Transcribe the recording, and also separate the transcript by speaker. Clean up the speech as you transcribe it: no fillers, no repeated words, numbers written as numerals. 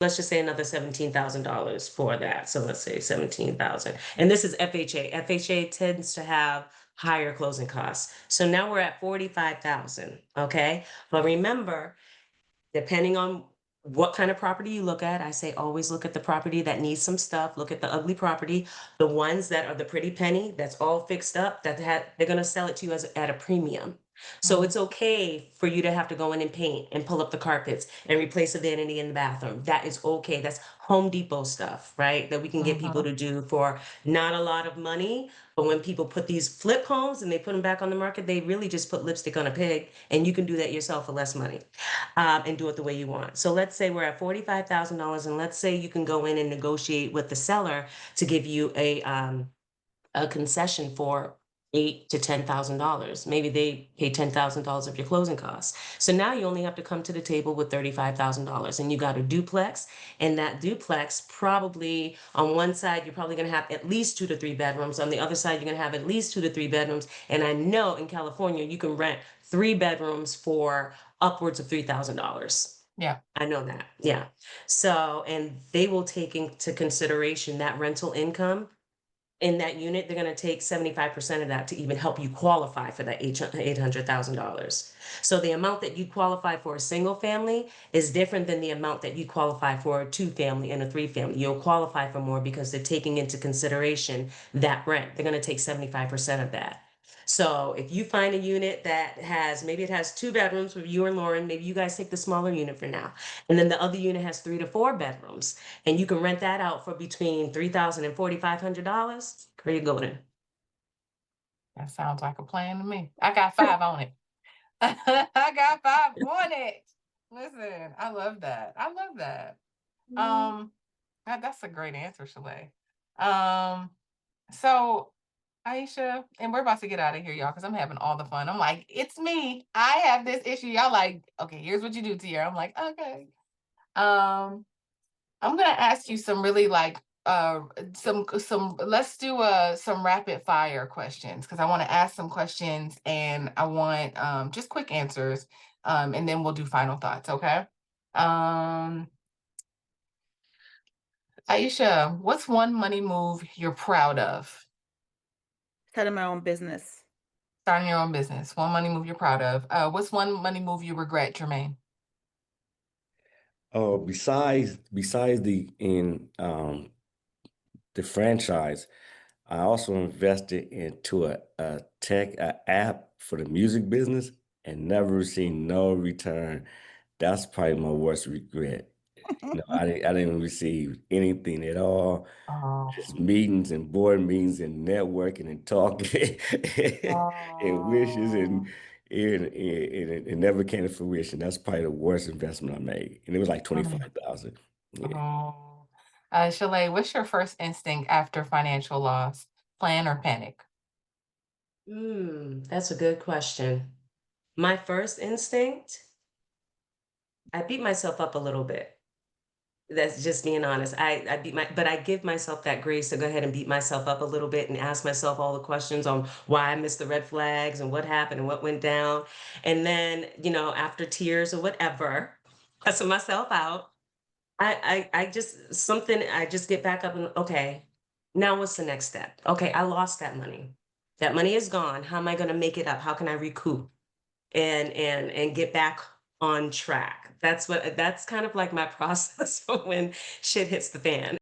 Speaker 1: let's just say another $17,000 for that. So let's say 17,000. And this is FHA. FHA tends to have higher closing costs. So now we're at 45,000, okay? But remember, depending on what kind of property you look at, I say always look at the property that needs some stuff. Look at the ugly property, the ones that are the pretty penny, that's all fixed up, they're gonna sell it to you as at a premium. So
Speaker 2: Mhm.
Speaker 1: it's okay for you to have to go in and paint and pull up the carpets and replace a vanity in the bathroom. That is okay. That's Home Depot stuff, right? That we can get people
Speaker 2: Mhm.
Speaker 1: to do for not a lot of money. But when people put these flip homes and they put them back on the market, they really just put lipstick on a pig, and you can do that yourself for less money, and do it the way you want. So let's say we're at $45,000, and let's say you can go in and negotiate with the seller to give you a concession for $8 to $10,000. Maybe they pay $10,000 of your closing costs. So now you only have to come to the table with $35,000, and you got a duplex. And that duplex, probably on one side, you're probably going to have at least 2 to 3 bedrooms. On the other side, you're going to have at least 2 to 3 bedrooms. And I know in California, you can rent 3 bedrooms for upwards of $3,000.
Speaker 2: Yeah.
Speaker 1: I know that. Yeah. So, and they will take into consideration that rental income in that unit. They're gonna take 75% of that to even help you qualify for that $800,000. So the amount that you qualify for a single family is different than the amount that you qualify for a two-family and a three-family. You'll qualify for more because they're taking into consideration that rent. They're gonna take 75% of that. So if you find a unit that has, maybe it has 2 bedrooms with you and Lauren, maybe you guys take the smaller unit for now. And then the other unit has 3 to 4 bedrooms, and you can rent that out for between $3,000 and $4,500. Where you going?
Speaker 2: That sounds like a plan to me. I got 5 on it. I got 5 on it. Listen, I love that. I love that.
Speaker 1: Mm.
Speaker 2: Um, that's a great answer, Shalay. Um, so Aisha, and we're about to get out of here, y'all, because I'm having all the fun. I'm like, it's me. I have this issue. Y'all like, okay, here's what you do, Tiara. I'm like, okay. Um, I'm gonna ask you some really like some let's do some rapid fire questions because I want to ask some questions and I want just quick answers and then we'll do final thoughts, okay? Um Aisha, what's one money move you're proud of?
Speaker 3: Starting my own business.
Speaker 2: Starting your own business. One money move you're proud of. What's one money move you regret, Jermaine?
Speaker 4: Oh, besides the franchise, I also invested into a tech app for the music business and never seen no return. That's probably my worst regret. I didn't receive anything at all. Just
Speaker 2: Oh,
Speaker 4: meetings and board meetings and networking and talking and wishes
Speaker 2: oh,
Speaker 4: and it never came to fruition. That's probably the worst investment I made. And it was like
Speaker 2: mm,
Speaker 4: 25,000. Yeah.
Speaker 2: oh. Shalay, what's your first instinct after financial loss? Plan or panic?
Speaker 1: That's a good question. My first instinct, I beat myself up a little bit. That's just being honest. But I give myself that grace to go ahead and beat myself up a little bit and ask myself all the questions on why I missed the red flags and what happened and what went down. And then, after tears or whatever, cussing myself out, I just get back up and, okay, now what's the next step? Okay, I lost that money. That money is gone. How am I going to make it up? How can I recoup and get back on track? That's kind of like my process for when shit hits the fan.